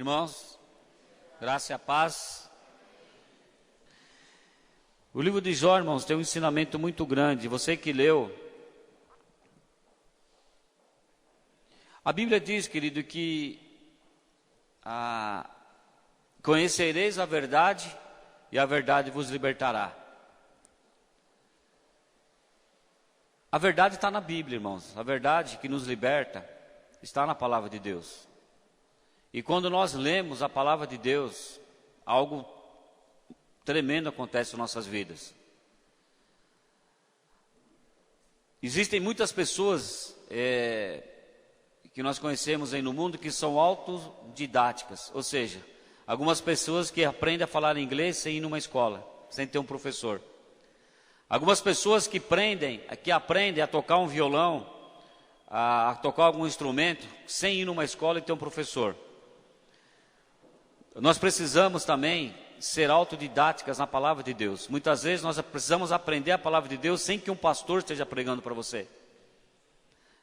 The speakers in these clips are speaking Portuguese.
irmãos, graça e a paz. O livro de Jó, irmãos, tem um ensinamento muito grande. Você que leu, a Bíblia diz, querido, que conhecereis a verdade e a verdade vos libertará. A verdade está na Bíblia, irmãos. A verdade que nos liberta está na palavra de Deus. E quando nós lemos a palavra de Deus, algo tremendo acontece em nossas vidas. Existem muitas pessoas que nós conhecemos aí no mundo que são autodidáticas, ou seja, algumas pessoas que aprendem a falar inglês sem ir numa escola, sem ter um professor. Algumas pessoas que aprendem a tocar um violão, a tocar algum instrumento, sem ir numa escola e ter um professor. Nós precisamos também ser autodidáticas na palavra de Deus. Muitas vezes nós precisamos aprender a palavra de Deus sem que um pastor esteja pregando para você.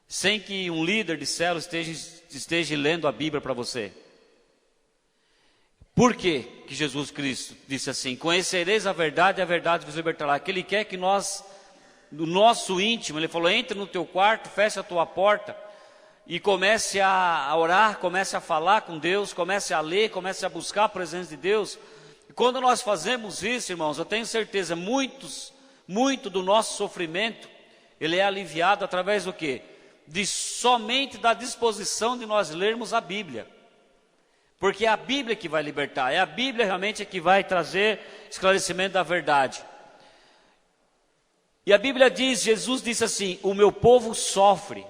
Sem que um líder de célula esteja lendo a Bíblia para você. Por que Jesus Cristo disse assim: conhecereis a verdade e a verdade vos libertará? Que Ele quer que nós, no nosso íntimo, Ele falou, entre no teu quarto, feche a tua porta e comece a orar, comece a falar com Deus, comece a ler, comece a buscar a presença de Deus. E quando nós fazemos isso, irmãos, eu tenho certeza, muito do nosso sofrimento, ele é aliviado através do quê? Somente da disposição de nós lermos a Bíblia. Porque é a Bíblia que vai libertar, é a Bíblia realmente que vai trazer esclarecimento da verdade. E a Bíblia diz, Jesus disse assim, o meu povo sofre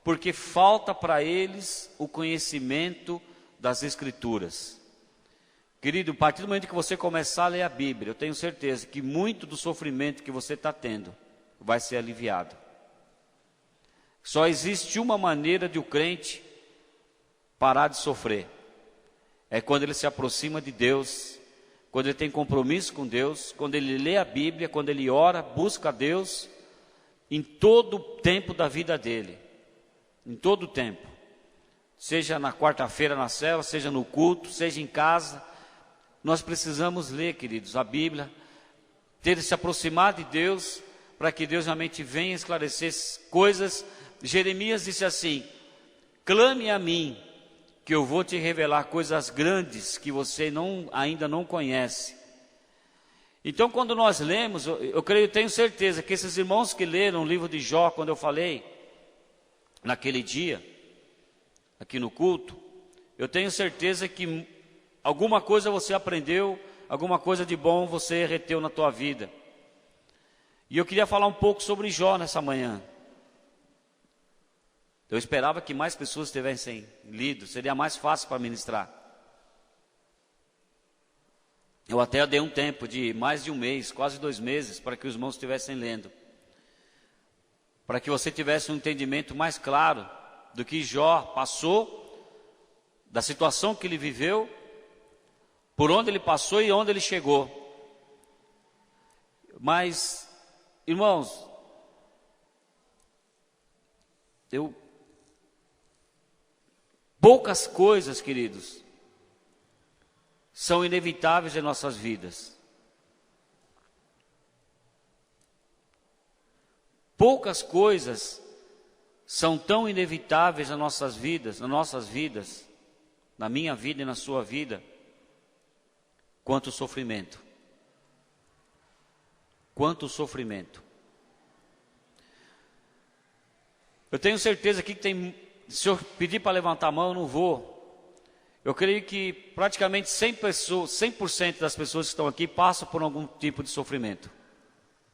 porque falta para eles o conhecimento das Escrituras. Querido, a partir do momento que você começar a ler a Bíblia, eu tenho certeza que muito do sofrimento que você está tendo vai ser aliviado. Só existe uma maneira de o crente parar de sofrer. É quando ele se aproxima de Deus, quando ele tem compromisso com Deus, quando ele lê a Bíblia, quando ele ora, busca a Deus, em todo o tempo da vida dele. Em todo o tempo. Seja na quarta-feira na célula, seja no culto, seja em casa. Nós precisamos ler, queridos, a Bíblia, se aproximar de Deus, para que Deus realmente venha esclarecer coisas. Jeremias disse assim, clame a mim, que eu vou te revelar coisas grandes que você ainda não conhece. Então, quando nós lemos, tenho certeza que esses irmãos que leram o livro de Jó, quando eu falei, naquele dia, aqui no culto, eu tenho certeza que alguma coisa você aprendeu, alguma coisa de bom você reteu na tua vida. E eu queria falar um pouco sobre Jó nessa manhã. Eu esperava que mais pessoas tivessem lido, seria mais fácil para ministrar. Eu até dei um tempo de mais de um mês, quase 2 meses, para que os irmãos estivessem lendo. Para que você tivesse um entendimento mais claro do que Jó passou, da situação que ele viveu, por onde ele passou e onde ele chegou. Mas, irmãos, poucas coisas, queridos, são inevitáveis em nossas vidas. Poucas coisas são tão inevitáveis nas nossas vidas, na minha vida e na sua vida, quanto o sofrimento. Eu tenho certeza aqui que se eu pedir para levantar a mão, eu não vou. Eu creio que praticamente 100% das pessoas que estão aqui passam por algum tipo de sofrimento.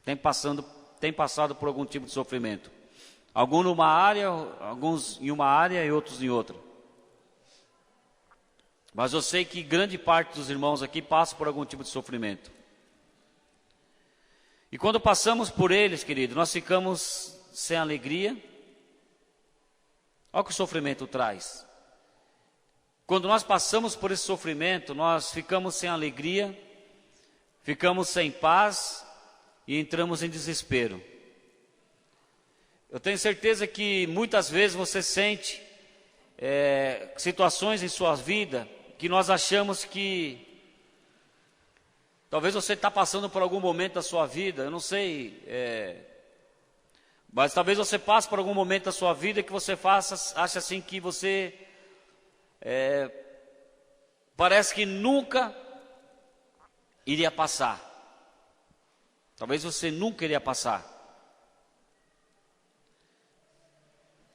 Tem passado por algum tipo de sofrimento. Alguns em uma área e outros em outra. Mas eu sei que grande parte dos irmãos aqui passa por algum tipo de sofrimento. E quando passamos por eles, querido, nós ficamos sem alegria. Olha o que o sofrimento traz. Quando nós passamos por esse sofrimento, nós ficamos sem alegria, ficamos sem paz e entramos em desespero. Eu tenho certeza que muitas vezes você sente situações em sua vida que nós achamos que talvez você está passando por algum momento da sua vida, eu não sei, mas talvez você passe por algum momento da sua vida que você acha assim que você parece que nunca iria passar. Talvez você nunca iria passar.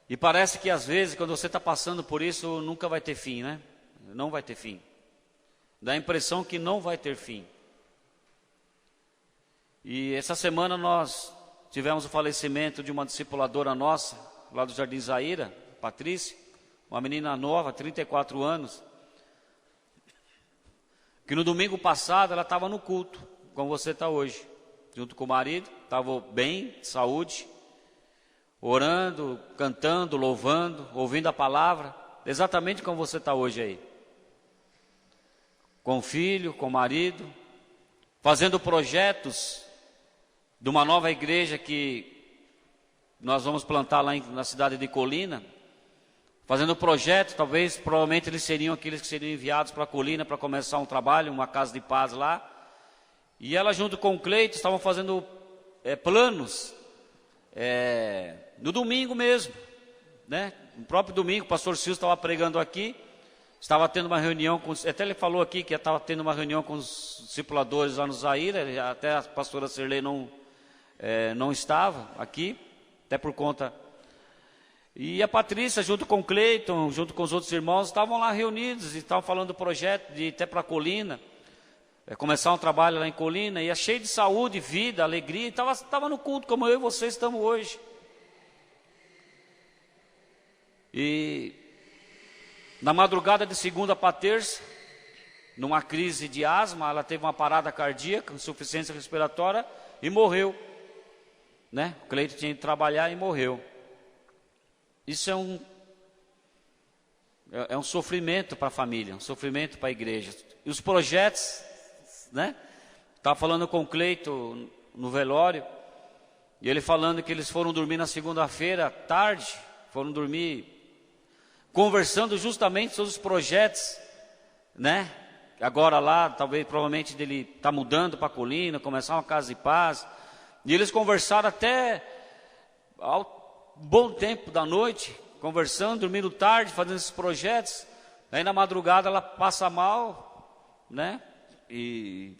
E parece que às vezes, quando você está passando por isso, nunca vai ter fim, né? Não vai ter fim. Dá a impressão que não vai ter fim. E essa semana nós tivemos o falecimento de uma discipuladora nossa, lá do Jardim Zaira, Patrícia, uma menina nova, 34 anos, que no domingo passado ela estava no culto, como você está hoje, junto com o marido, estava bem, de saúde, orando, cantando, louvando, ouvindo a palavra, exatamente como você está hoje aí. Com o filho, com o marido, fazendo projetos de uma nova igreja que nós vamos plantar lá na cidade de Colina, fazendo projeto, provavelmente eles seriam aqueles que seriam enviados para a Colina para começar um trabalho, uma casa de paz lá. E ela junto com o Cleito estavam fazendo planos no domingo mesmo, né? No próprio domingo o pastor Silvio estava pregando aqui, estava tendo uma reunião, até ele falou aqui que estava tendo uma reunião com os discipuladores lá no Zaira, até a pastora Serlei não estava aqui, até por conta. E a Patrícia, junto com o Cleiton, junto com os outros irmãos, estavam lá reunidos e estavam falando do projeto de ir até para a Colina, começar um trabalho lá em Colina, e é cheio de saúde, vida, alegria, e estava no culto, como eu e você estamos hoje. E na madrugada de segunda para terça, numa crise de asma, ela teve uma parada cardíaca, insuficiência respiratória, e morreu. Né? O Cleito tinha ido trabalhar e morreu. Isso é um sofrimento para a família, um sofrimento para a igreja. E os projetos, né? Estava falando com o Cleito no velório, e ele falando que eles foram dormir na segunda-feira, tarde, foram dormir conversando justamente sobre os projetos, né? Agora lá, provavelmente dele está mudando para a Colina, começar uma casa de paz. E eles conversaram até ao bom tempo da noite, conversando, dormindo tarde, fazendo esses projetos. Aí na madrugada ela passa mal, né? E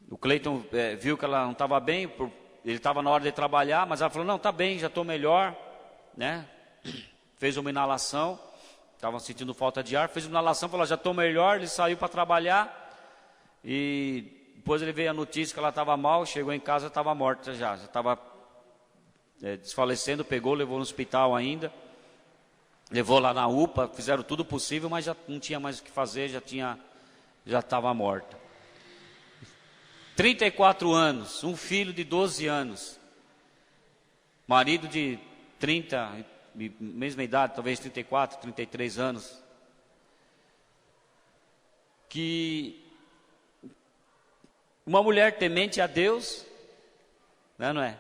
o Cleiton viu que ela não estava bem, ele estava na hora de trabalhar, mas ela falou, não, está bem, já estou melhor, né? Fez uma inalação, estava sentindo falta de ar, fez uma inalação, falou, já estou melhor, ele saiu para trabalhar e depois ele veio a notícia que ela estava mal, chegou em casa, estava morta já estava desfalecendo, pegou, levou no hospital ainda, levou lá na UPA, fizeram tudo possível, mas já não tinha mais o que fazer, já estava morta. 34 anos, um filho de 12 anos, marido de 30, mesma idade, talvez 34, 33 anos, que uma mulher temente a Deus, né, não é?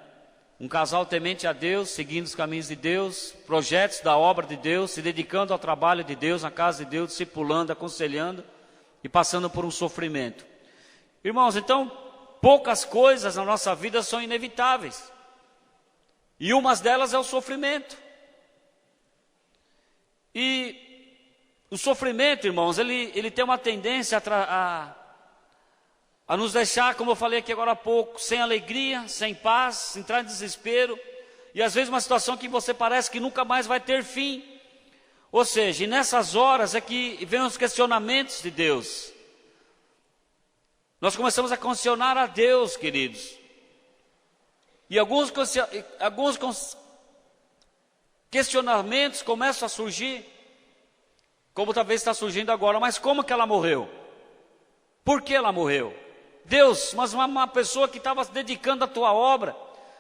Um casal temente a Deus, seguindo os caminhos de Deus, projetos da obra de Deus, se dedicando ao trabalho de Deus, na casa de Deus, discipulando, aconselhando e passando por um sofrimento. Irmãos, então, poucas coisas na nossa vida são inevitáveis. E uma delas é o sofrimento. E o sofrimento, irmãos, ele tem uma tendência a nos deixar, como eu falei aqui agora há pouco, sem alegria, sem paz, entrar em desespero, e às vezes uma situação que você parece que nunca mais vai ter fim. Ou seja, e nessas horas é que vem os questionamentos de Deus. Nós começamos a questionar a Deus, queridos. E alguns questionamentos começam a surgir, como talvez está surgindo agora. Mas como que ela morreu? Por que ela morreu? Deus, mas uma pessoa que estava se dedicando à tua obra,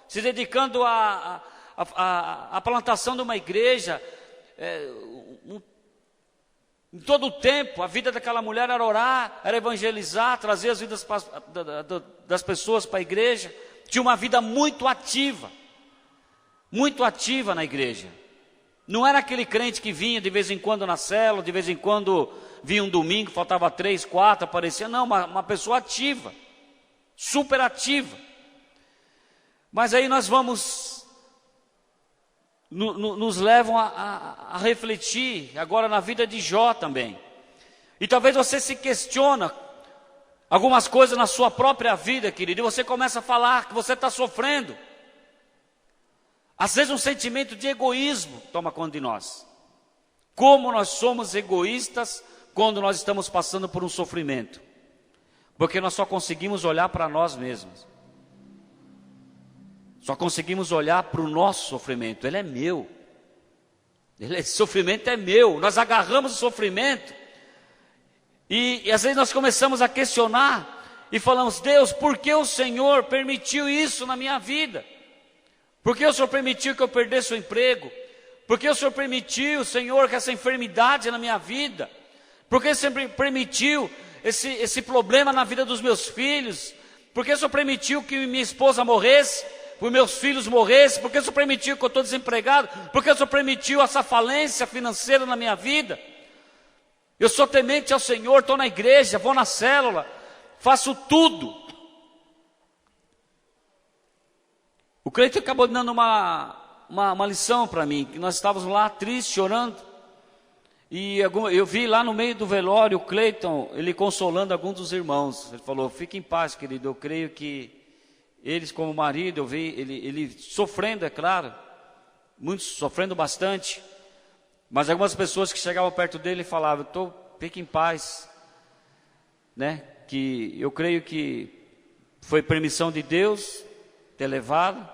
se dedicando à plantação de uma igreja, em todo o tempo, a vida daquela mulher era orar, era evangelizar, trazer as vidas das pessoas para a igreja. Tinha uma vida muito ativa na igreja. Não era aquele crente que vinha de vez em quando na célula, de vez em quando vinha um domingo, faltava 3, 4, aparecia. Não, uma pessoa ativa, super ativa. Mas aí nós vamos, nos levam a refletir agora na vida de Jó também. E talvez você se questiona algumas coisas na sua própria vida, querido, e você começa a falar que você está sofrendo. Às vezes um sentimento de egoísmo toma conta de nós. Como nós somos egoístas quando nós estamos passando por um sofrimento. Porque nós só conseguimos olhar para nós mesmos. Só conseguimos olhar para o nosso sofrimento. Ele é meu. Esse sofrimento é meu. Nós agarramos o sofrimento. E às vezes nós começamos a questionar. E falamos, Deus, por que o Senhor permitiu isso na minha vida? Por que o Senhor permitiu que eu perdesse o emprego? Por que o Senhor permitiu, Senhor, que essa enfermidade na minha vida? Por que o Senhor permitiu esse problema na vida dos meus filhos? Por que o Senhor permitiu que minha esposa morresse? Por meus filhos morressem? Por que o Senhor permitiu que eu estou desempregado? Por que o Senhor permitiu essa falência financeira na minha vida? Eu sou temente ao Senhor, estou na igreja, vou na célula, faço tudo. O Cleiton acabou dando uma lição para mim, que nós estávamos lá tristes, chorando, e eu vi lá no meio do velório o Cleiton, ele consolando alguns dos irmãos. Ele falou, fique em paz, querido, eu creio que eles como marido, eu vi ele sofrendo, é claro, muitos sofrendo bastante, mas algumas pessoas que chegavam perto dele falavam, fique em paz, né? Que eu creio que foi permissão de Deus ter levado.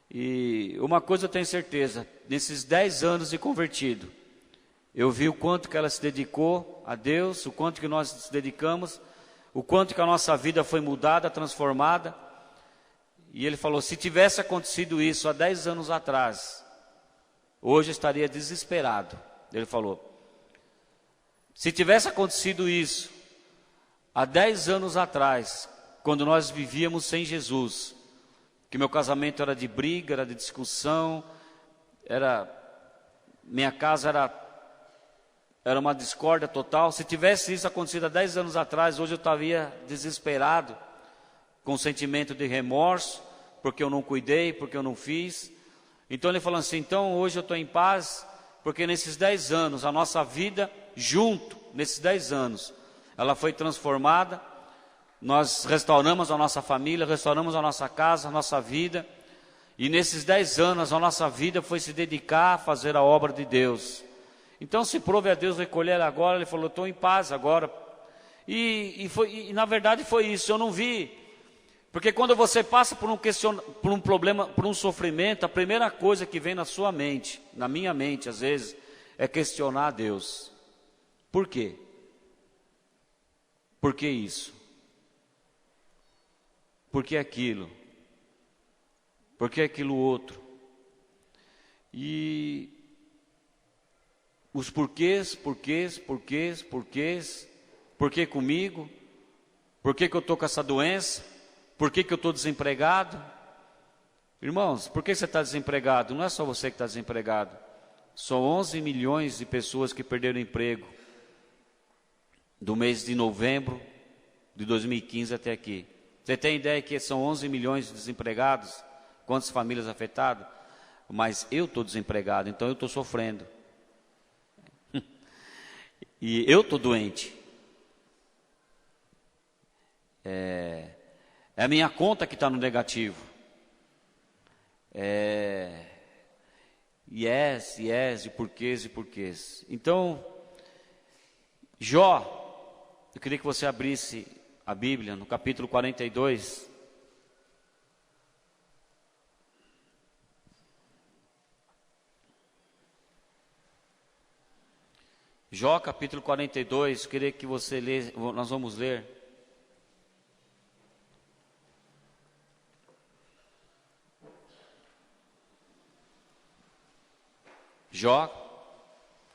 E uma coisa eu tenho certeza, nesses 10 anos de convertido, eu vi o quanto que ela se dedicou a Deus, o quanto que nós se dedicamos, o quanto que a nossa vida foi mudada, transformada. E ele falou, se tivesse acontecido isso há 10 anos atrás, hoje eu estaria desesperado. Ele falou, se tivesse acontecido isso há 10 anos atrás, quando nós vivíamos sem Jesus, que meu casamento era de briga, era de discussão, minha casa era uma discórdia total. Se tivesse isso acontecido há 10 anos atrás, hoje eu estaria desesperado, com sentimento de remorso, porque eu não cuidei, porque eu não fiz. Então ele falou assim, então hoje eu estou em paz, porque nesses 10 anos, a nossa vida junto, nesses 10 anos, ela foi transformada. Nós restauramos a nossa família, restauramos a nossa casa, a nossa vida. E nesses 10 anos a nossa vida foi se dedicar a fazer a obra de Deus. Então se prove a Deus recolher agora. Ele falou, estou em paz agora. E na verdade foi isso, eu não vi. Porque quando você passa por um problema, por um sofrimento, a primeira coisa que vem na sua mente, na minha mente às vezes, é questionar a Deus. Por quê? Por que isso? Por que aquilo? Por que aquilo outro? E os porquês, por que comigo? Por que eu estou com essa doença? Por que eu estou desempregado? Irmãos, por que você está desempregado? Não é só você que está desempregado. São 11 milhões de pessoas que perderam emprego do mês de novembro de 2015 até aqui. Você tem ideia que são 11 milhões de desempregados? Quantas famílias afetadas? Mas eu estou desempregado, então eu estou sofrendo. E eu estou doente. É a minha conta que está no negativo. E porquês. Então, Jó, eu queria que você abrisse a Bíblia no capítulo 42. Jó capítulo 42, queria que você lê, nós vamos ler. Jó,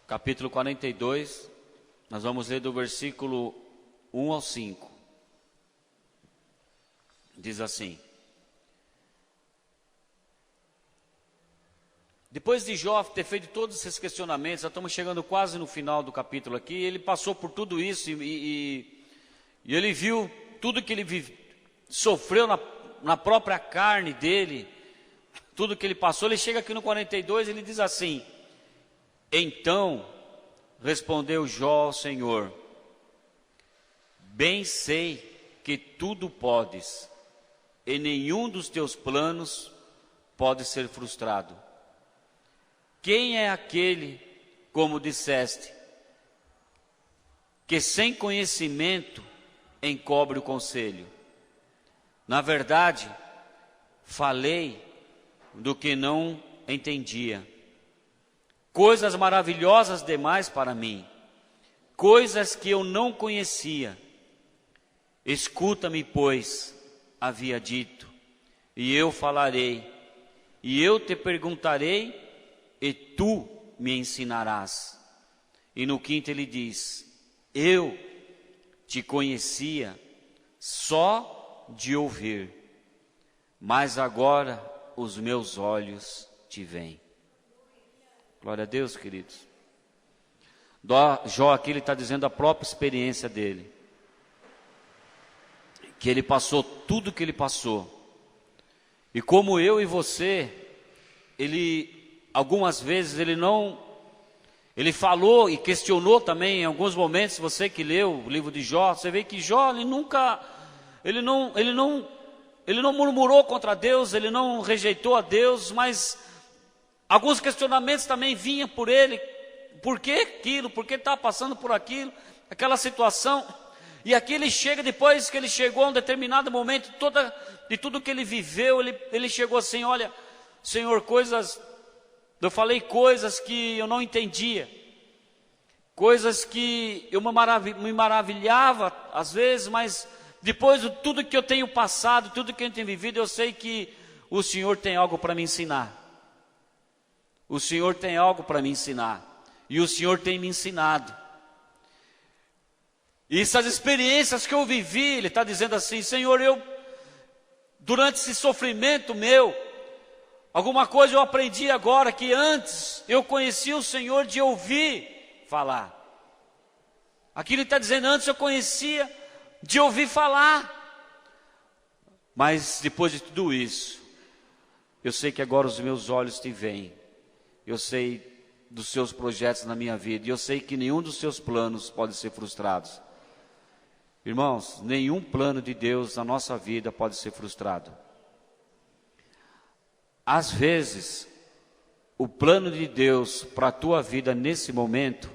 capítulo 42, nós vamos ler do versículo 1 ao 5. Diz assim: Depois de Jó ter feito todos esses questionamentos, já estamos chegando quase no final do capítulo aqui, ele passou por tudo isso e ele viu tudo que ele sofreu na própria carne dele, tudo que ele passou. Ele chega aqui no 42 e ele diz assim: então respondeu Jó ao Senhor: bem sei que tudo podes, e nenhum dos teus planos pode ser frustrado. Quem é aquele, como disseste, que sem conhecimento encobre o conselho? Na verdade, falei do que não entendia, coisas maravilhosas demais para mim, coisas que eu não conhecia. Escuta-me, pois, havia dito, e eu falarei, e eu te perguntarei, e tu me ensinarás. E no 5 ele diz: eu te conhecia só de ouvir, mas agora os meus olhos te veem. Glória a Deus, queridos. Jó aqui ele está dizendo a própria experiência dele, que ele passou tudo que ele passou. E como eu e você, algumas vezes ele falou e questionou também em alguns momentos. Você que leu o livro de Jó, você vê que Jó ele não murmurou contra Deus, ele não rejeitou a Deus, mas alguns questionamentos também vinham por ele. Por que aquilo? Por que está passando por aquilo? Aquela situação. E aqui ele chega, depois que ele chegou a um determinado momento, de tudo que ele viveu, ele chegou assim: olha, Senhor, eu falei coisas que eu não entendia, coisas que eu me maravilhava às vezes, mas depois de tudo que eu tenho passado, tudo que eu tenho vivido, eu sei que o Senhor tem algo para me ensinar. O Senhor tem algo para me ensinar, e o Senhor tem me ensinado. E essas experiências que eu vivi, ele está dizendo assim: Senhor, durante esse sofrimento meu, alguma coisa eu aprendi agora que antes eu conhecia o Senhor de ouvir falar. Aqui ele está dizendo: antes eu conhecia de ouvir falar, mas depois de tudo isso, eu sei que agora os meus olhos te veem. Eu sei dos seus projetos na minha vida, e eu sei que nenhum dos seus planos pode ser frustrado. Irmãos, nenhum plano de Deus na nossa vida pode ser frustrado. Às vezes, o plano de Deus para a tua vida nesse momento,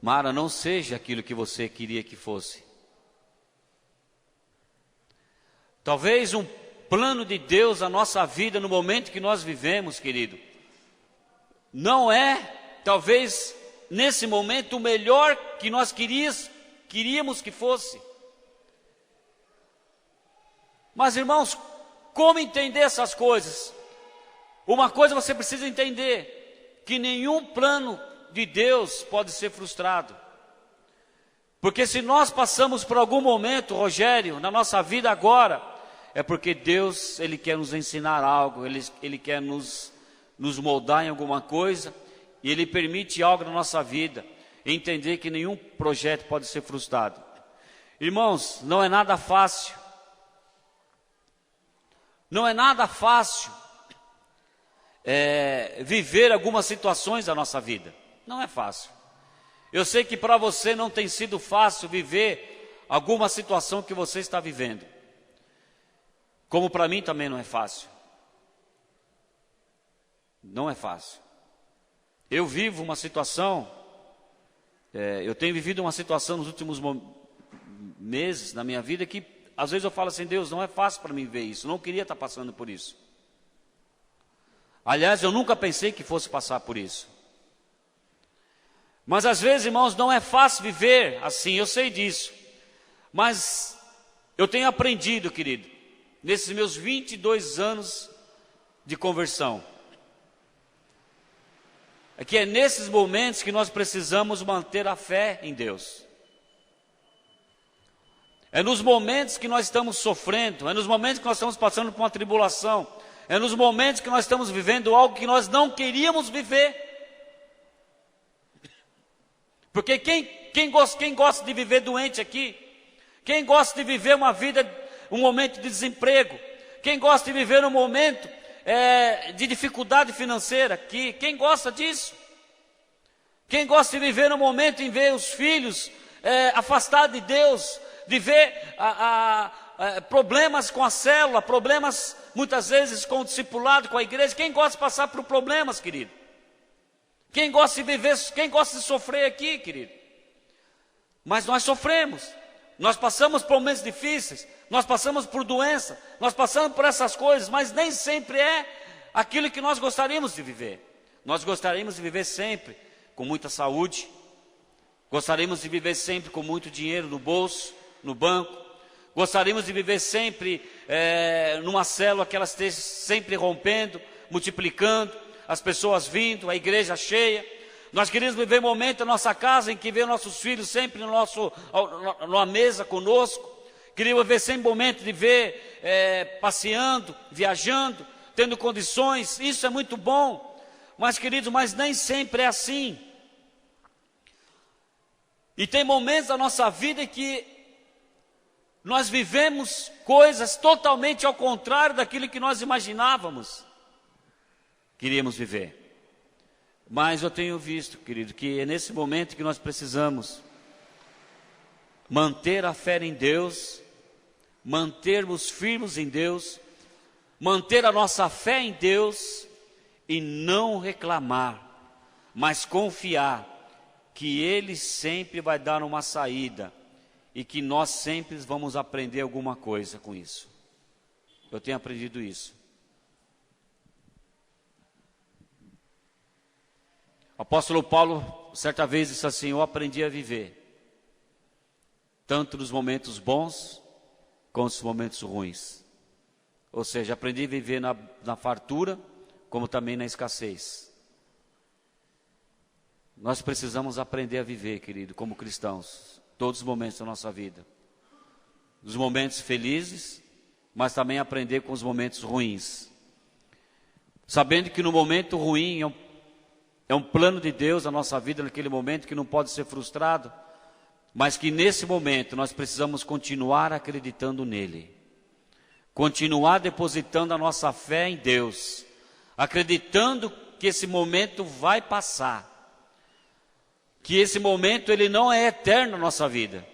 Mara, não seja aquilo que você queria que fosse. Talvez um plano de Deus na nossa vida no momento que nós vivemos, querido, não é, talvez, nesse momento o melhor que nós queríamos que fosse. Mas, irmãos, como entender essas coisas? Uma coisa você precisa entender: que nenhum plano de Deus pode ser frustrado. Porque se nós passamos por algum momento, Rogério, na nossa vida agora, é porque Deus, Ele quer nos ensinar algo, Ele quer nos moldar em alguma coisa, e Ele permite algo na nossa vida, entender que nenhum projeto pode ser frustrado. Irmãos, não é nada fácil. Não é nada fácil viver algumas situações da nossa vida. Não é fácil. Eu sei que para você não tem sido fácil viver alguma situação que você está vivendo. Como para mim também não é fácil. Não é fácil. Eu vivo uma situação, eu tenho vivido uma situação nos últimos meses na minha vida que às vezes eu falo assim: Deus, não é fácil para mim ver isso, não queria estar passando por isso. Aliás, eu nunca pensei que fosse passar por isso. Mas às vezes, irmãos, não é fácil viver assim, eu sei disso. Mas eu tenho aprendido, querido, nesses meus 22 anos de conversão, é que é nesses momentos que nós precisamos manter a fé em Deus. É nos momentos que nós estamos sofrendo, é nos momentos que nós estamos passando por uma tribulação, É nos momentos que nós estamos vivendo algo que nós não queríamos viver. Porque quem gosta de viver doente aqui? Quem gosta de viver uma vida, um momento de desemprego? Quem gosta de viver um momento de dificuldade financeira aqui? Quem gosta disso? Quem gosta de viver um momento em ver os filhos afastados de Deus, de ver problemas com a célula, problemas muitas vezes com o discipulado, com a igreja? Quem gosta de passar por problemas, querido? Quem gosta de viver, quem gosta de sofrer aqui, querido? Mas nós sofremos, nós passamos por momentos difíceis, nós passamos por doença, nós passamos por essas coisas, mas nem sempre é aquilo que nós gostaríamos de viver. Nós gostaríamos de viver sempre com muita saúde, gostaríamos de viver sempre com muito dinheiro no bolso, no banco, gostaríamos de viver sempre numa célula que ela esteja sempre rompendo, multiplicando, as pessoas vindo, a igreja cheia. Nós queríamos viver momento na nossa casa em que vê nossos filhos sempre numa mesa conosco. Queríamos ver sempre momento de ver passeando, viajando, tendo condições. Isso é muito bom, mas queridos, mas nem sempre é assim. E tem momentos da nossa vida em que nós vivemos coisas totalmente ao contrário daquilo que nós imaginávamos queríamos viver. Mas eu tenho visto, querido, que é nesse momento que nós precisamos manter a fé em Deus, mantermos firmes em Deus, manter a nossa fé em Deus e não reclamar, mas confiar que Ele sempre vai dar uma saída e que nós sempre vamos aprender alguma coisa com isso. Eu tenho aprendido isso. O apóstolo Paulo, certa vez, disse assim: eu aprendi a viver, tanto nos momentos bons, quanto nos momentos ruins. Ou seja, aprendi a viver na fartura, como também na escassez. Nós precisamos aprender a viver, querido, como cristãos, todos os momentos da nossa vida. Os momentos felizes, mas também aprender com os momentos ruins. Sabendo que no momento ruim é um plano de Deus na nossa vida, naquele momento que não pode ser frustrado, mas que nesse momento nós precisamos continuar acreditando nele, continuar depositando a nossa fé em Deus, acreditando que esse momento vai passar, que esse momento ele não é eterno na nossa vida,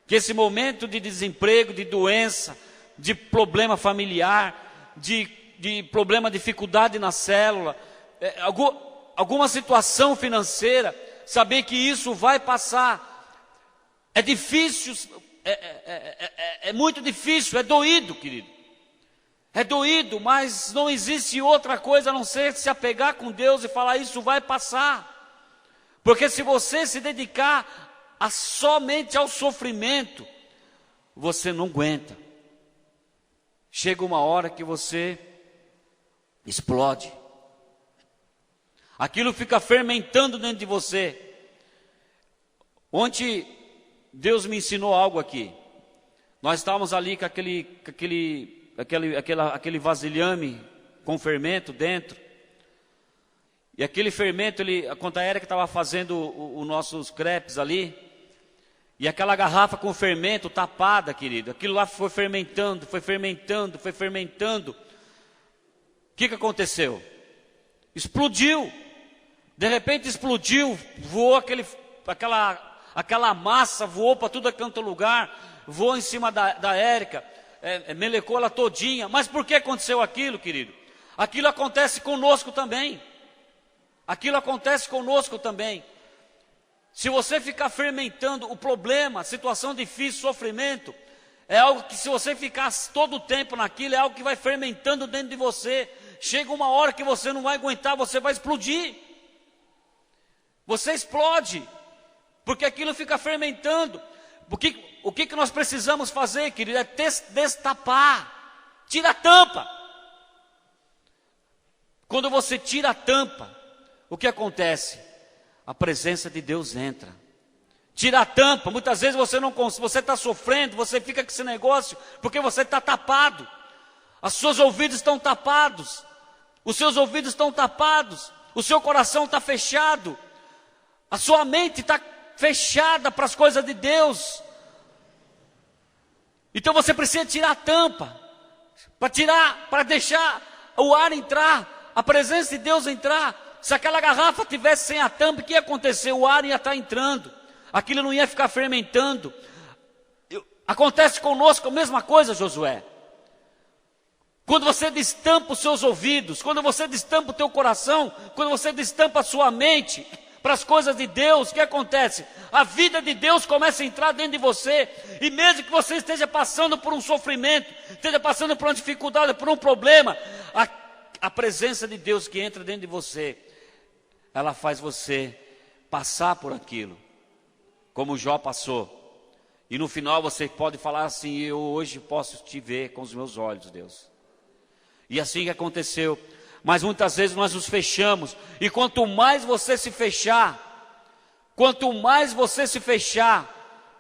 que esse momento de desemprego, de doença, de problema familiar, de problema, dificuldade na célula, alguma situação financeira, saber que isso vai passar. É difícil, é muito difícil, é doído, querido. É doído, mas não existe outra coisa a não ser se apegar com Deus e falar: isso vai passar. Porque se você se dedicar somente ao sofrimento, você não aguenta. Chega uma hora que você explode. Aquilo fica fermentando dentro de você. Ontem Deus me ensinou algo aqui. Nós estávamos ali com aquele vasilhame com fermento dentro. E aquele fermento, a Conta Aérea que estava fazendo os nossos crepes ali, e aquela garrafa com fermento tapada, querido, aquilo lá foi fermentando, foi fermentando, foi fermentando. O que aconteceu? Explodiu. De repente explodiu, voou aquela massa, voou para tudo quanto lugar, voou em cima da Érica, melecou ela todinha. Mas por que aconteceu aquilo, querido? Aquilo acontece conosco também. Aquilo acontece conosco também. Se você ficar fermentando o problema, situação difícil, sofrimento, é algo que, se você ficar todo o tempo naquilo, é algo que vai fermentando dentro de você. Chega uma hora que você não vai aguentar, você vai explodir. Você explode, porque aquilo fica fermentando. O que nós precisamos fazer, querido? É destapar. Tira a tampa. Quando você tira a tampa, o que acontece? A presença de Deus entra. Tira a tampa. Muitas vezes você está sofrendo, você fica com esse negócio, porque você está tapado. Os seus ouvidos estão tapados. Os seus ouvidos estão tapados. O seu coração está fechado. A sua mente está fechada para as coisas de Deus. Então você precisa tirar a tampa. Para deixar o ar entrar. A presença de Deus entrar. Se aquela garrafa tivesse sem a tampa, o que ia acontecer? O ar ia estar entrando. Aquilo não ia ficar fermentando. Acontece conosco a mesma coisa, Josué. Quando você destampa os seus ouvidos, quando você destampa o teu coração, quando você destampa a sua mente para as coisas de Deus, o que acontece? A vida de Deus começa a entrar dentro de você, e mesmo que você esteja passando por um sofrimento, esteja passando por uma dificuldade, por um problema, a presença de Deus que entra dentro de você, ela faz você passar por aquilo, como Jó passou. E no final você pode falar assim: eu hoje posso te ver com os meus olhos, Deus. E assim que aconteceu. Mas muitas vezes nós nos fechamos. E quanto mais você se fechar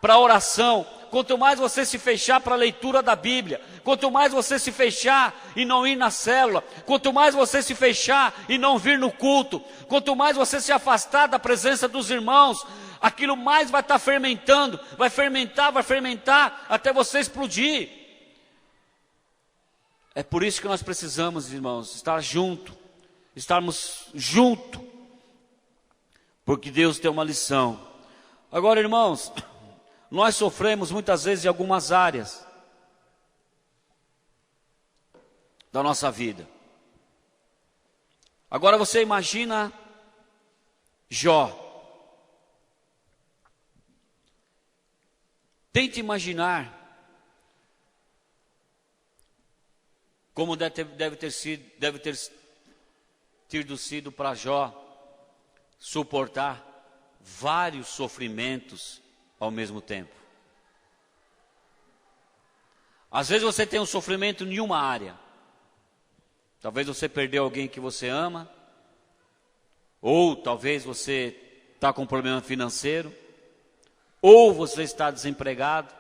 para a oração, quanto mais você se fechar para a leitura da Bíblia, quanto mais você se fechar e não ir na célula, quanto mais você se fechar e não vir no culto, quanto mais você se afastar da presença dos irmãos, aquilo mais vai estar fermentando, vai fermentar até você explodir. É por isso que nós precisamos, irmãos, estarmos juntos, porque Deus tem uma lição. Agora, irmãos, nós sofremos muitas vezes em algumas áreas da nossa vida. Agora você imagina Jó. Tente imaginar como deve ter sido para Jó suportar vários sofrimentos ao mesmo tempo. Às vezes você tem um sofrimento em uma área. Talvez você perdeu alguém que você ama, ou talvez você está com um problema financeiro, ou você está desempregado,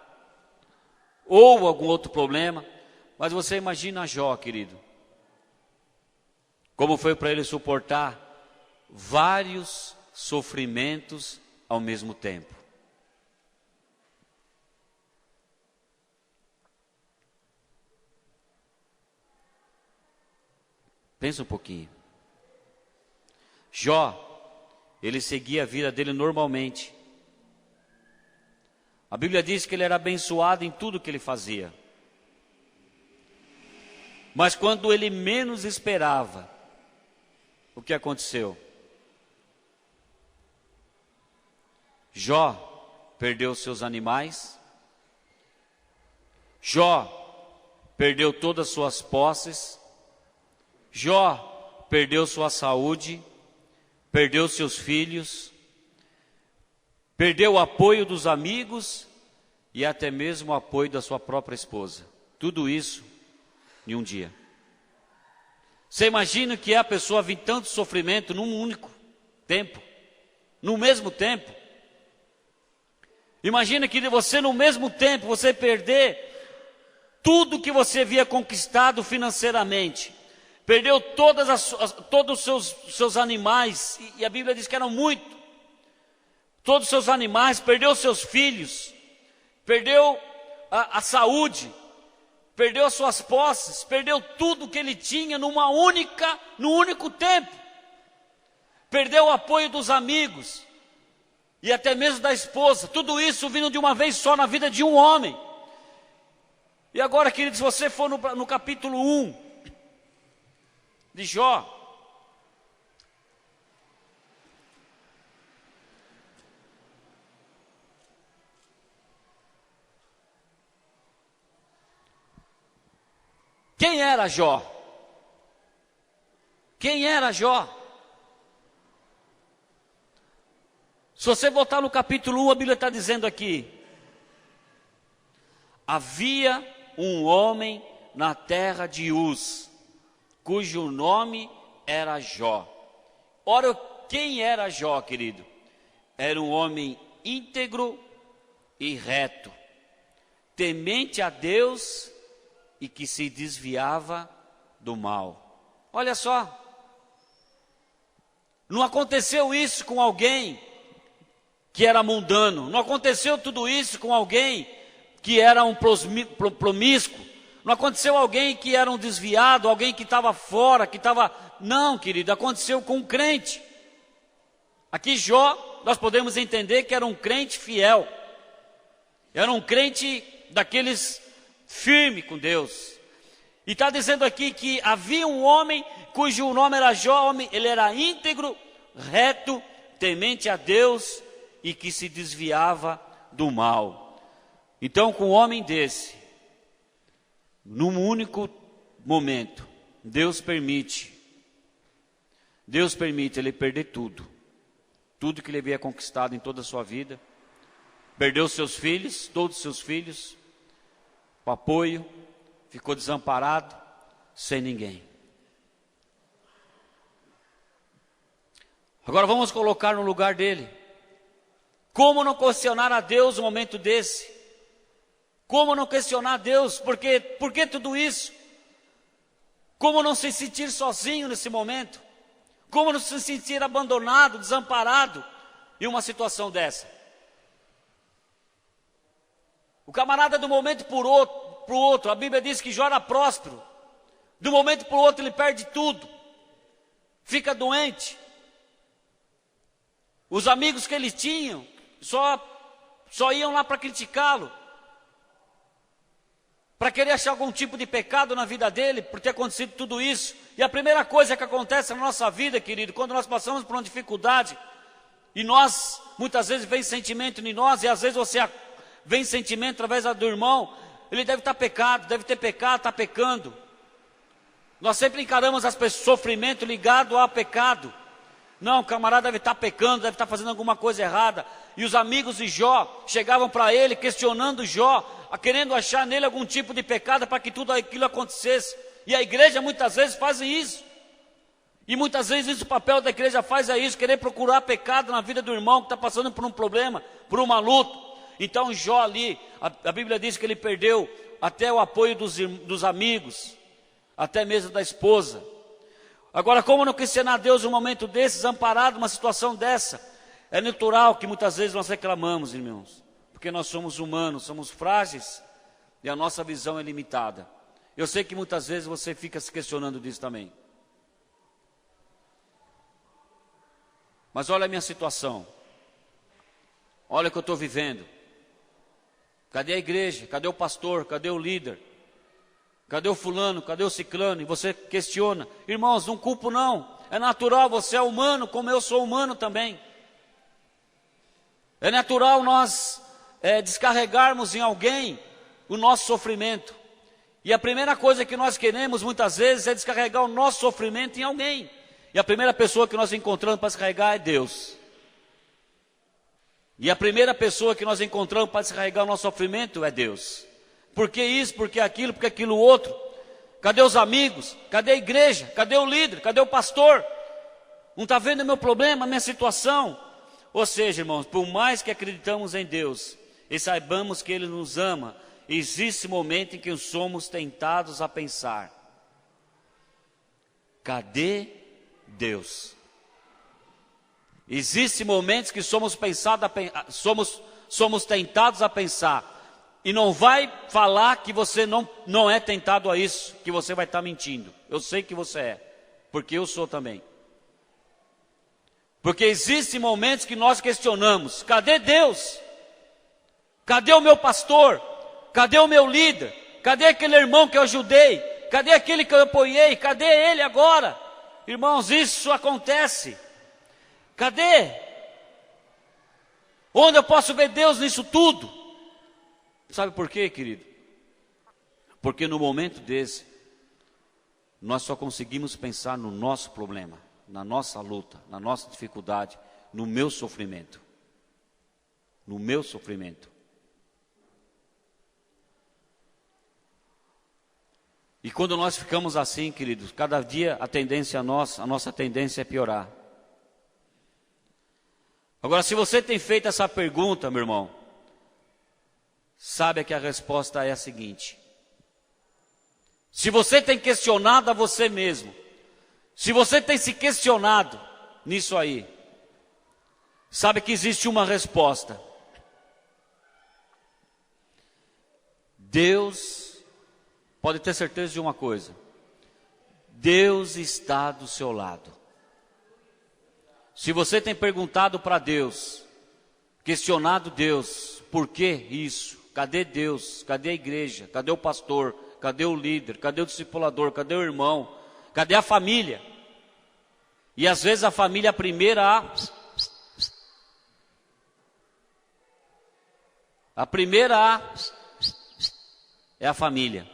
ou algum outro problema. Mas você imagina Jó, querido, como foi para ele suportar vários sofrimentos ao mesmo tempo. Pensa um pouquinho. Jó, ele seguia a vida dele normalmente. A Bíblia diz que ele era abençoado em tudo que ele fazia. Mas quando ele menos esperava, o que aconteceu? Jó perdeu seus animais. Jó perdeu todas as suas posses. Jó perdeu sua saúde. Perdeu seus filhos. Perdeu o apoio dos amigos e até mesmo o apoio da sua própria esposa. Tudo isso em um dia. Você imagina que a pessoa vir tanto sofrimento num único tempo, no mesmo tempo? Imagina que você no mesmo tempo, você perder tudo que você havia conquistado financeiramente, perdeu todos os seus animais, e a Bíblia diz que eram muitos, todos os seus animais, perdeu seus filhos, perdeu a saúde, perdeu as suas posses, perdeu tudo que ele tinha no único tempo. Perdeu o apoio dos amigos e até mesmo da esposa. Tudo isso vindo de uma vez só na vida de um homem. E agora, queridos, se você for no capítulo 1 de Jó, quem era Jó? Quem era Jó? Se você voltar no capítulo 1, a Bíblia está dizendo aqui: havia um homem na terra de Uz, cujo nome era Jó. Ora, quem era Jó, querido? Era um homem íntegro e reto, temente a Deus e que se desviava do mal. Olha só, não aconteceu isso com alguém que era mundano, não aconteceu tudo isso com alguém que era um promíscuo, não aconteceu alguém que era um desviado, alguém que estava fora, que estava... Não, querido, aconteceu com um crente. Aqui Jó, nós podemos entender que era um crente fiel, era um crente daqueles firme com Deus. E está dizendo aqui que havia um homem cujo nome era Jó, ele era íntegro, reto, temente a Deus e que se desviava do mal. Então, com um homem desse, num único momento, Deus permite ele perder tudo que ele havia conquistado em toda a sua vida. Perdeu seus filhos, todos os seus filhos, o apoio, ficou desamparado, sem ninguém. Agora vamos colocar no lugar dele. Como não questionar a Deus no momento desse? Como não questionar a Deus? Por que tudo isso? Como não se sentir sozinho nesse momento? Como não se sentir abandonado, desamparado em uma situação dessa? O camarada, do momento para o outro, a Bíblia diz que Jó era próspero. Do momento para o outro ele perde tudo, fica doente. Os amigos que ele tinha só iam lá para criticá-lo, para querer achar algum tipo de pecado na vida dele, por ter acontecido tudo isso. E a primeira coisa que acontece na nossa vida, querido, quando nós passamos por uma dificuldade, e nós, muitas vezes vem sentimento em nós, e às vezes você vem sentimento através do irmão, ele deve estar pecado, deve ter pecado, está pecando. Nós sempre encaramos as pessoas, sofrimento ligado ao pecado. Não, o camarada deve estar pecando, deve estar fazendo alguma coisa errada. E os amigos de Jó chegavam para ele, questionando Jó, querendo achar nele algum tipo de pecado para que tudo aquilo acontecesse. E a igreja muitas vezes faz isso. E muitas vezes o papel da igreja faz é isso, querer procurar pecado na vida do irmão que está passando por um problema, por uma luta. Então Jó ali, a Bíblia diz que ele perdeu até o apoio dos amigos, até mesmo da esposa. Agora, como não questionar Deus em um momento desse, desamparado, numa situação dessa? É natural que muitas vezes nós reclamamos, irmãos, porque nós somos humanos, somos frágeis e a nossa visão é limitada. Eu sei que muitas vezes você fica se questionando disso também. Mas olha a minha situação, olha o que eu estou vivendo. Cadê a igreja? Cadê o pastor? Cadê o líder? Cadê o fulano? Cadê o ciclano? E você questiona. Irmãos, não culpo não. É natural, você é humano, como eu sou humano também. É natural nós descarregarmos em alguém o nosso sofrimento. E a primeira coisa que nós queremos muitas vezes é descarregar o nosso sofrimento em alguém. E a primeira pessoa que nós encontramos para descarregar é Deus. E a primeira pessoa que nós encontramos para descarregar o nosso sofrimento é Deus. Por que isso, por que aquilo outro? Cadê os amigos? Cadê a igreja? Cadê o líder? Cadê o pastor? Não está vendo o meu problema, a minha situação? Ou seja, irmãos, por mais que acreditamos em Deus e saibamos que Ele nos ama, existe momento em que somos tentados a pensar: cadê Deus? Existem momentos que somos tentados a pensar. E não vai falar que você não é tentado a isso, que você vai estar mentindo. Eu sei que você é, porque eu sou também. Porque existem momentos que nós questionamos: cadê Deus? Cadê o meu pastor? Cadê o meu líder? Cadê aquele irmão que eu ajudei? Cadê aquele que eu apoiei? Cadê ele agora? Irmãos, isso acontece. Cadê? Onde eu posso ver Deus nisso tudo? Sabe por quê, querido? Porque no momento desse, nós só conseguimos pensar no nosso problema, na nossa luta, na nossa dificuldade, no meu sofrimento. No meu sofrimento. E quando nós ficamos assim, queridos, cada dia a nossa tendência é piorar. Agora, se você tem feito essa pergunta, meu irmão, sabe que a resposta é a seguinte: Se você tem questionado a você mesmo, se você tem se questionado nisso aí, sabe que existe uma resposta. Deus, pode ter certeza de uma coisa, Deus está do seu lado. Se você tem perguntado para Deus, questionado Deus, por que isso? Cadê Deus? Cadê a igreja? Cadê o pastor? Cadê o líder? Cadê o discipulador? Cadê o irmão? Cadê a família? E às vezes a família é a primeira é a família.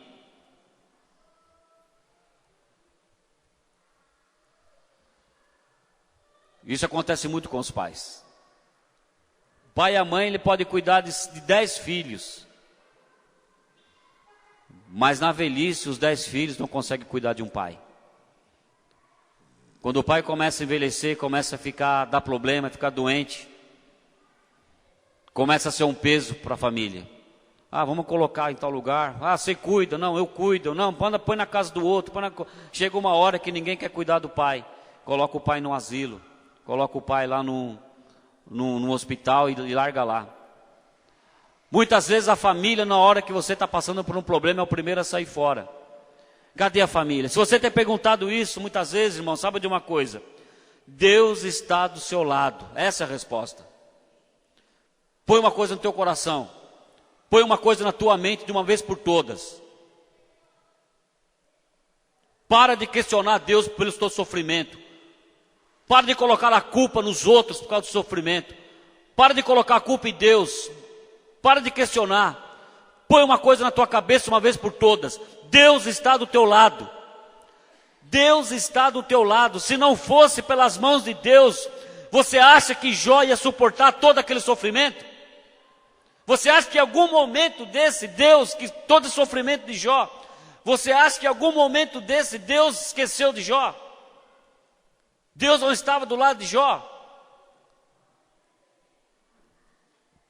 Isso acontece muito com os pais. O pai e a mãe, ele pode cuidar de 10 filhos. Mas na velhice, os 10 filhos não conseguem cuidar de um pai. Quando o pai começa a envelhecer, começa a dar problema, ficar doente, começa a ser um peso para a família. Vamos colocar em tal lugar. Você cuida. Não, eu cuido. Não, põe na casa do outro. Chega uma hora que ninguém quer cuidar do pai. Coloca o pai no asilo. Coloca o pai lá no hospital e larga lá. Muitas vezes a família, na hora que você está passando por um problema, é o primeiro a sair fora. Cadê a família? Se você tem perguntado isso, muitas vezes, irmão, sabe de uma coisa? Deus está do seu lado. Essa é a resposta. Põe uma coisa no teu coração. Põe uma coisa na tua mente de uma vez por todas. Para de questionar Deus pelo teu sofrimento. Para de colocar a culpa nos outros por causa do sofrimento. Para de colocar a culpa em Deus. Para de questionar. Põe uma coisa na tua cabeça uma vez por todas. Deus está do teu lado. Deus está do teu lado. Se não fosse pelas mãos de Deus, você acha que Jó ia suportar todo aquele sofrimento? Você acha que em algum momento desse, Deus, que todo o sofrimento de Jó, você acha que em algum momento desse, Deus esqueceu de Jó? Deus não estava do lado de Jó?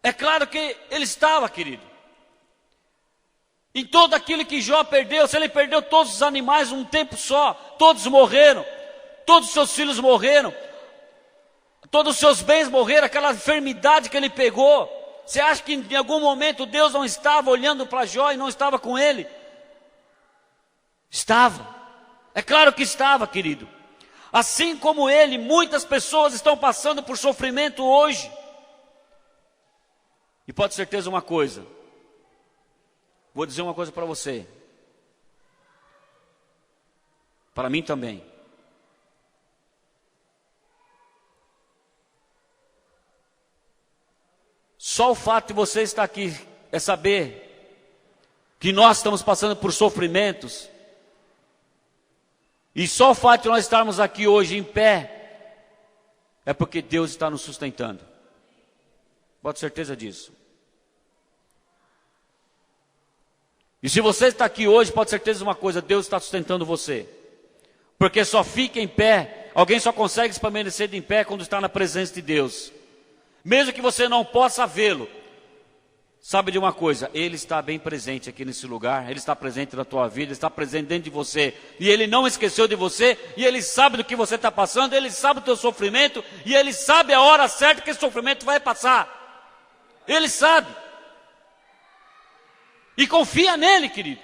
É claro que ele estava, querido. Em tudo aquilo que Jó perdeu, se ele perdeu todos os animais num tempo só, todos morreram, todos os seus filhos morreram, todos os seus bens morreram, aquela enfermidade que ele pegou, você acha que em algum momento Deus não estava olhando para Jó e não estava com ele? Estava, é claro que estava, querido. Assim como ele, muitas pessoas estão passando por sofrimento hoje. E pode ter certeza uma coisa, vou dizer uma coisa para você, para mim também. Só o fato de você estar aqui é saber que nós estamos passando por sofrimentos. E só o fato de nós estarmos aqui hoje em pé é porque Deus está nos sustentando. Pode ter certeza disso. E se você está aqui hoje, pode ter certeza de uma coisa, Deus está sustentando você. Porque só fica em pé, alguém só consegue permanecer em pé quando está na presença de Deus. Mesmo que você não possa vê-lo, sabe de uma coisa, Ele está bem presente aqui nesse lugar, Ele está presente na tua vida, Ele está presente dentro de você, e Ele não esqueceu de você, e Ele sabe do que você está passando, Ele sabe do teu sofrimento, e Ele sabe a hora certa que esse sofrimento vai passar. Ele sabe. E confia nele, querido.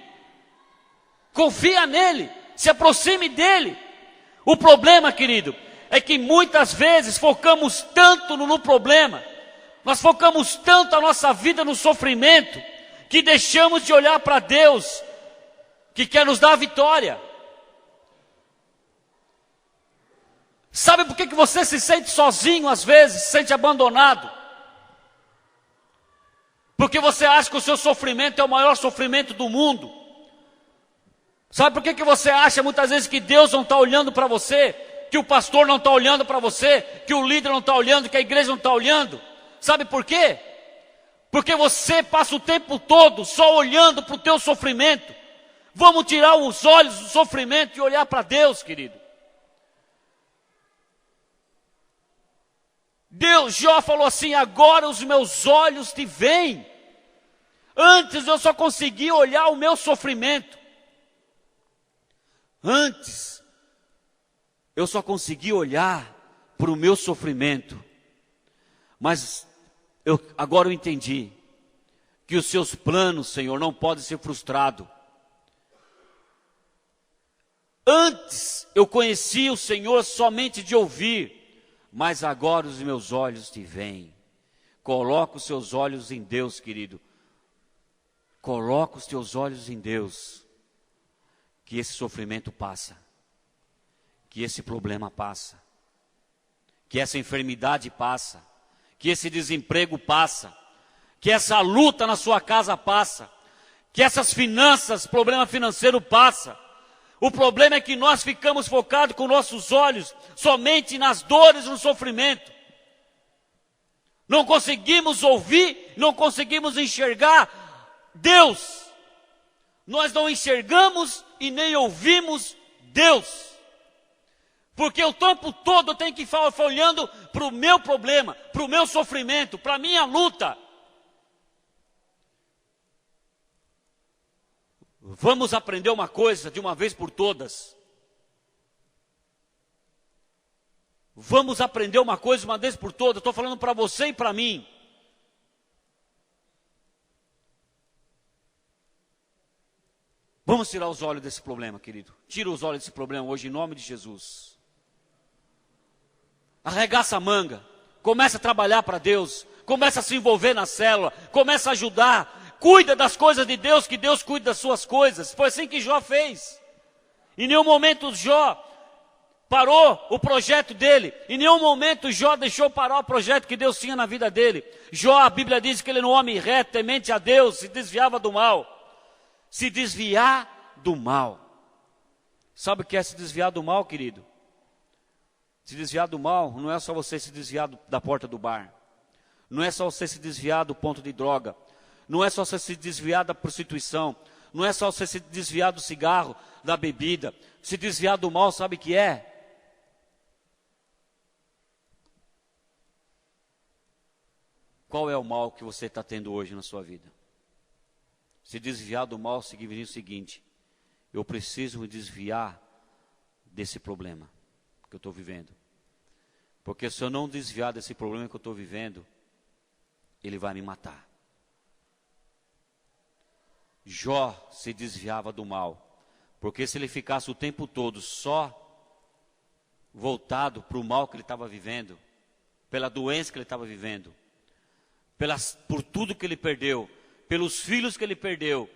Confia nele, se aproxime dele. O problema, querido, é que muitas vezes focamos tanto no problema, nós focamos tanto a nossa vida no sofrimento, que deixamos de olhar para Deus, que quer nos dar a vitória. Sabe por que você se sente sozinho às vezes, se sente abandonado? Porque você acha que o seu sofrimento é o maior sofrimento do mundo. Sabe por que você acha muitas vezes que Deus não está olhando para você? Que o pastor não está olhando para você? Que o líder não está olhando? Que a igreja não está olhando? Sabe por quê? Porque você passa o tempo todo só olhando para o teu sofrimento. Vamos tirar os olhos do sofrimento e olhar para Deus, querido. Jó falou assim, agora os meus olhos te veem. Antes eu só conseguia olhar o meu sofrimento. Antes, eu só conseguia olhar para o meu sofrimento, mas agora eu entendi que os seus planos, Senhor, não podem ser frustrados. Antes eu conhecia o Senhor somente de ouvir, mas agora os meus olhos te veem. Coloca os seus olhos em Deus, querido. Coloca os teus olhos em Deus, que esse sofrimento passa, que esse problema passa, que essa enfermidade passa, que esse desemprego passa, que essa luta na sua casa passa, que essas finanças, problema financeiro passa. O problema é que nós ficamos focados com nossos olhos somente nas dores e no sofrimento. Não conseguimos ouvir, não conseguimos enxergar Deus. Nós não enxergamos e nem ouvimos Deus. Porque o tempo todo eu tenho que ficar olhando para o meu problema, para o meu sofrimento, para a minha luta. Vamos aprender uma coisa de uma vez por todas. Vamos aprender uma coisa de uma vez por todas. Estou falando para você e para mim. Vamos tirar os olhos desse problema, querido. Tira os olhos desse problema hoje em nome de Jesus. Arregaça a manga. Começa a trabalhar para Deus. Começa a se envolver na célula. Começa a ajudar. Cuida das coisas de Deus, que Deus cuida das suas coisas. Foi assim que Jó fez. Em nenhum momento Jó parou o projeto dele. Em nenhum momento Jó deixou parar o projeto que Deus tinha na vida dele. Jó, a Bíblia diz que ele era um homem reto, temente a Deus, se desviava do mal. Se desviar do mal. Sabe o que é se desviar do mal, querido? Se desviar do mal não é só você se desviar da porta do bar. Não é só você se desviar do ponto de droga. Não é só você se desviar da prostituição. Não é só você se desviar do cigarro, da bebida. Se desviar do mal, sabe o que é? Qual é o mal que você está tendo hoje na sua vida? Se desviar do mal significa o seguinte: eu preciso me desviar desse problema que eu estou vivendo. Porque se eu não desviar desse problema que eu estou vivendo, ele vai me matar. Jó se desviava do mal, porque se ele ficasse o tempo todo só voltado para o mal que ele estava vivendo, pela doença que ele estava vivendo, por tudo que ele perdeu, pelos filhos que ele perdeu,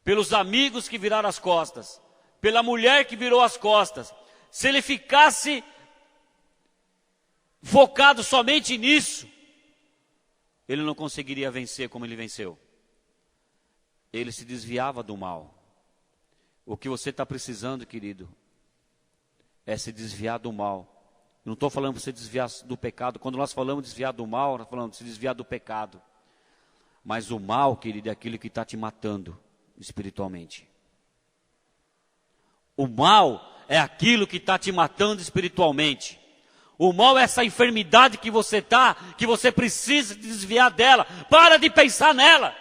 pelos amigos que viraram as costas, pela mulher que virou as costas, se ele ficasse focado somente nisso, ele não conseguiria vencer como ele venceu. Ele se desviava do mal. O que você está precisando, querido, é se desviar do mal. Não estou falando para você desviar do pecado. Quando nós falamos desviar do mal, nós falamos se desviar do pecado. Mas o mal, querido, é aquilo que está te matando espiritualmente. O mal é aquilo que está te matando espiritualmente. O mal é essa enfermidade que você está, que você precisa desviar dela. Para de pensar nela.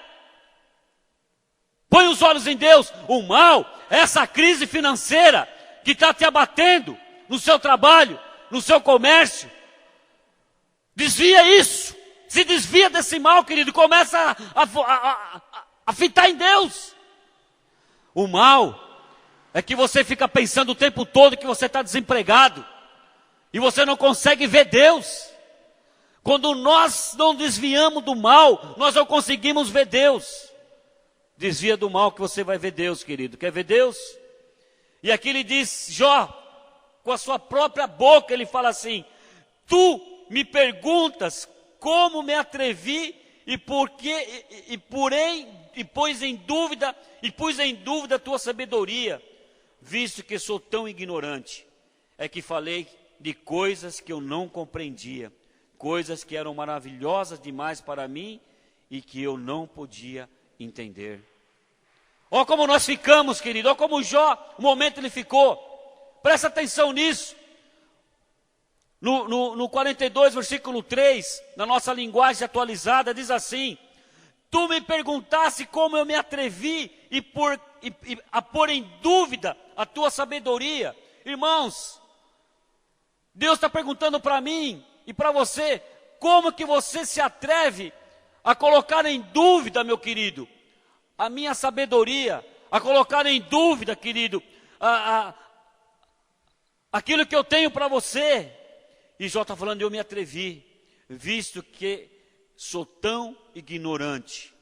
Põe os olhos em Deus. O mal é essa crise financeira que está te abatendo no seu trabalho, no seu comércio. Desvia isso. Se desvia desse mal, querido. Começa a fitar em Deus. O mal é que você fica pensando o tempo todo que você está desempregado. E você não consegue ver Deus. Quando nós não desviamos do mal, nós não conseguimos ver Deus. Desvia do mal que você vai ver Deus, querido. Quer ver Deus? E aqui ele diz, Jó, com a sua própria boca, ele fala assim: tu me perguntas como me atrevi e pus em dúvida a tua sabedoria, visto que sou tão ignorante. É que falei de coisas que eu não compreendia, coisas que eram maravilhosas demais para mim e que eu não podia entender. Olha como nós ficamos, querido. Olha como Jó, o momento ele ficou. Presta atenção nisso. No 42, versículo 3, na nossa linguagem atualizada, diz assim: tu me perguntasse como eu me atrevi a pôr em dúvida a tua sabedoria. Irmãos, Deus está perguntando para mim e para você, como que você se atreve a colocar em dúvida, meu querido, a minha sabedoria, a colocar em dúvida, querido, aquilo que eu tenho para você. E Jó está falando, eu me atrevi, visto que sou tão ignorante,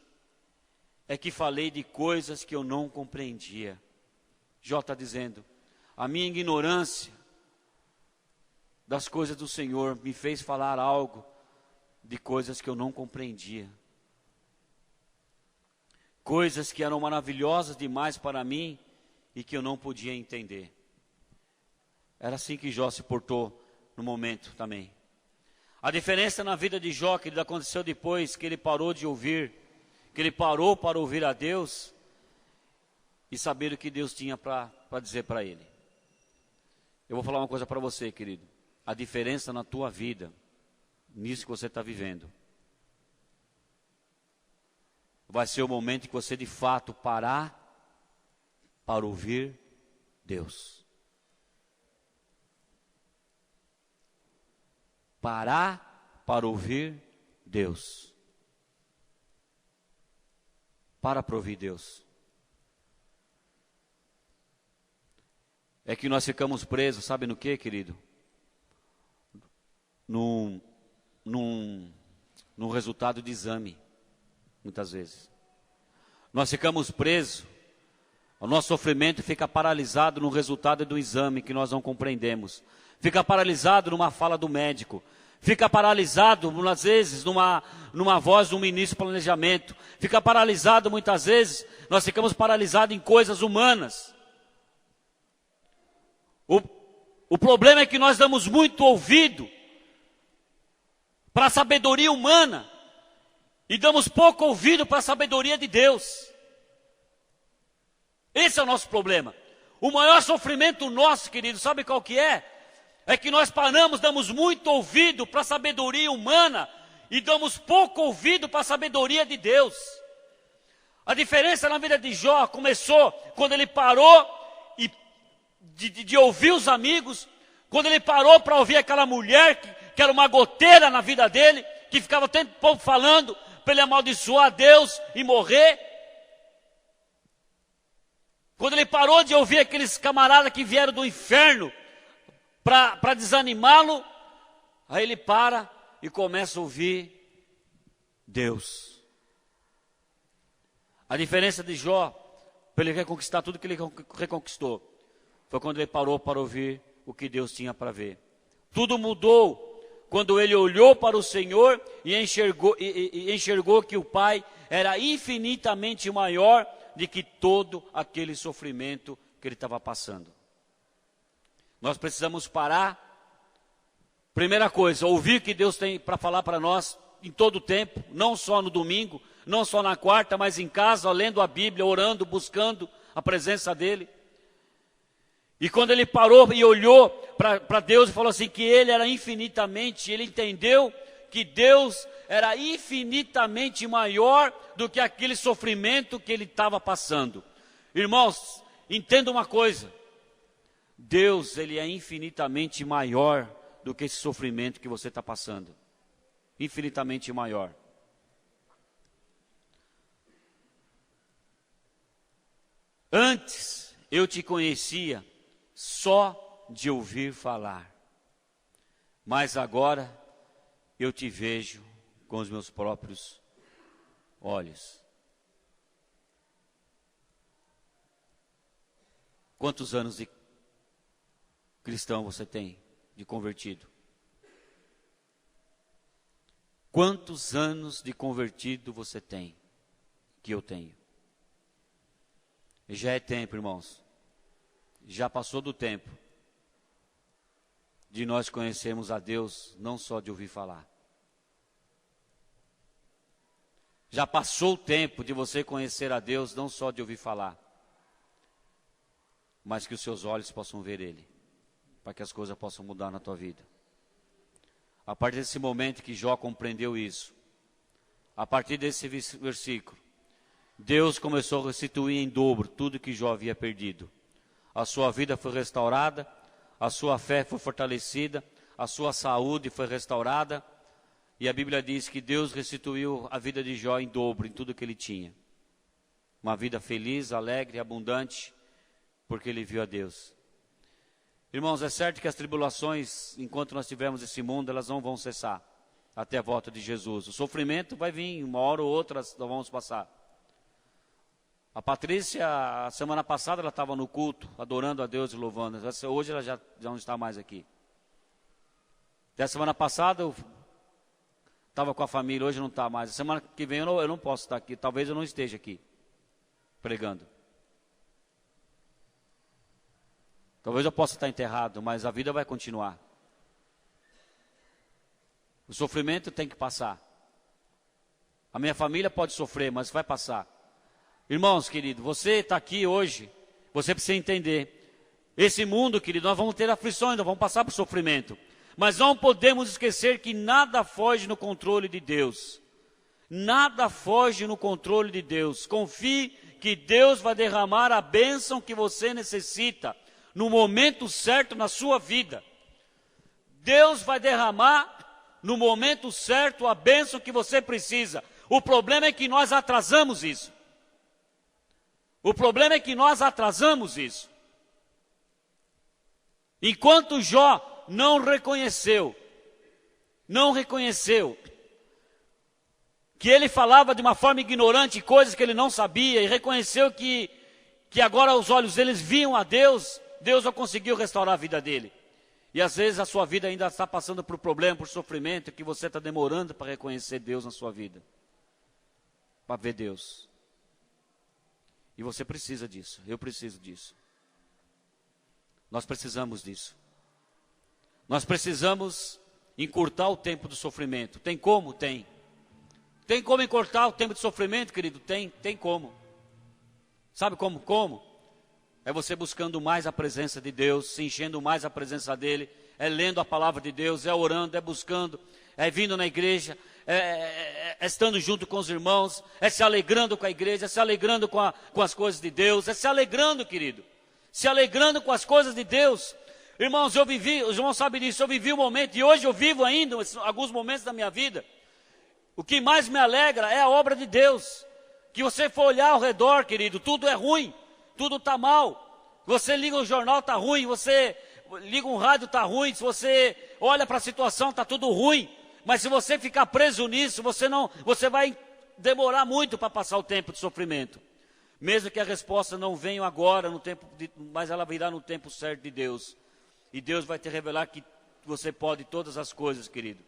é que falei de coisas que eu não compreendia. Jó está dizendo, a minha ignorância das coisas do Senhor me fez falar algo de coisas que eu não compreendia. Coisas que eram maravilhosas demais para mim e que eu não podia entender. Era assim que Jó se portou no momento também. A diferença na vida de Jó, que aconteceu depois que ele parou de ouvir, que ele parou para ouvir a Deus e saber o que Deus tinha para dizer para ele. Eu vou falar uma coisa para você, querido. A diferença na tua vida, nisso que você está vivendo, vai ser o momento em que você de fato parar para ouvir Deus. Parar para ouvir Deus. Para ouvir Deus. É que nós ficamos presos, sabe no que, querido? Num resultado de exame, muitas vezes. Nós ficamos presos, o nosso sofrimento fica paralisado no resultado do exame que nós não compreendemos. Fica paralisado numa fala do médico. Fica paralisado, às vezes, numa voz do ministro de planejamento. Fica paralisado, muitas vezes, nós ficamos paralisados em coisas humanas. O problema é que nós damos muito ouvido para a sabedoria humana e damos pouco ouvido para a sabedoria de Deus. Esse é o nosso problema. O maior sofrimento nosso, querido, sabe qual que é? É que nós damos muito ouvido para a sabedoria humana e damos pouco ouvido para a sabedoria de Deus. A diferença na vida de Jó começou quando ele parou de ouvir os amigos, quando ele parou para ouvir aquela mulher que era uma goteira na vida dele, que ficava o tempo todo falando para ele amaldiçoar Deus e morrer. Quando ele parou de ouvir aqueles camaradas que vieram do inferno para desanimá-lo, aí ele para e começa a ouvir Deus. A diferença de Jó, para ele reconquistar tudo que ele reconquistou, foi quando ele parou para ouvir o que Deus tinha para ver. Tudo mudou quando ele olhou para o Senhor e enxergou que o Pai era infinitamente maior do que todo aquele sofrimento que ele estava passando. Nós precisamos parar. Primeira coisa, ouvir o que Deus tem para falar para nós em todo o tempo, não só no domingo, não só na quarta, mas em casa, lendo a Bíblia, orando, buscando a presença dEle. E quando ele parou e olhou para Deus e falou assim, que ele era infinitamente, ele entendeu que Deus era infinitamente maior do que aquele sofrimento que ele estava passando. Irmãos, entenda uma coisa, Deus, ele é infinitamente maior do que esse sofrimento que você está passando. Infinitamente maior. Antes eu te conhecia só de ouvir falar, mas agora eu te vejo com os meus próprios olhos. Quantos anos de cristão você tem, de convertido? Quantos anos de convertido você tem, que eu tenho? Já é tempo, irmãos. Já passou do tempo de nós conhecermos a Deus, não só de ouvir falar. Já passou o tempo de você conhecer a Deus, não só de ouvir falar, mas que os seus olhos possam ver Ele, para que as coisas possam mudar na tua vida. A partir desse momento que Jó compreendeu isso, a partir desse versículo, Deus começou a restituir em dobro tudo que Jó havia perdido. A sua vida foi restaurada, a sua fé foi fortalecida, a sua saúde foi restaurada, e a Bíblia diz que Deus restituiu a vida de Jó em dobro, em tudo que ele tinha. Uma vida feliz, alegre, abundante, porque ele viu a Deus. Irmãos, é certo que as tribulações, enquanto nós tivermos esse mundo, elas não vão cessar até a volta de Jesus. O sofrimento vai vir, uma hora ou outra nós vamos passar. A Patrícia, a semana passada, ela estava no culto, adorando a Deus e louvando. Hoje ela já não está mais aqui. Até a semana passada eu estava com a família, hoje não está mais. A semana que vem eu não posso estar aqui, talvez eu não esteja aqui, pregando. Talvez eu possa estar enterrado, mas a vida vai continuar. O sofrimento tem que passar. A minha família pode sofrer, mas vai passar. Irmãos, querido, você está aqui hoje, você precisa entender. Esse mundo, querido, nós vamos ter aflições, nós vamos passar por sofrimento. Mas não podemos esquecer que nada foge no controle de Deus. Nada foge no controle de Deus. Confie que Deus vai derramar a bênção que você necessita no momento certo na sua vida. Deus vai derramar no momento certo a bênção que você precisa. O problema é que nós atrasamos isso. O problema é que nós atrasamos isso. Enquanto Jó não reconheceu que ele falava de uma forma ignorante coisas que ele não sabia, e reconheceu que agora os olhos deles viam a Deus, Deus não conseguiu restaurar a vida dele. E às vezes a sua vida ainda está passando por problema, por sofrimento, que você está demorando para reconhecer Deus na sua vida, para ver Deus. E você precisa disso, eu preciso disso. Nós precisamos disso. Nós precisamos encurtar o tempo do sofrimento. Tem como? Tem. Tem como encurtar o tempo de sofrimento, querido? Tem como. Sabe como? Como? É você buscando mais a presença de Deus, se enchendo mais a presença dEle, é lendo a palavra de Deus, é orando, é buscando, é vindo na igreja, é estando junto com os irmãos, é se alegrando com a igreja, é se alegrando com as coisas de Deus, é se alegrando, querido, se alegrando com as coisas de Deus. Irmãos, os irmãos sabem disso, eu vivi um momento, e hoje eu vivo ainda alguns momentos da minha vida. O que mais me alegra é a obra de Deus. Que você for olhar ao redor, querido, tudo é ruim, tudo está mal. Você liga o jornal, está ruim, você liga um rádio, está ruim, se você olha para a situação, está tudo ruim. Mas se você ficar preso nisso, você vai demorar muito para passar o tempo de sofrimento. Mesmo que a resposta não venha agora, mas ela virá no tempo certo de Deus. E Deus vai te revelar que você pode todas as coisas, querido.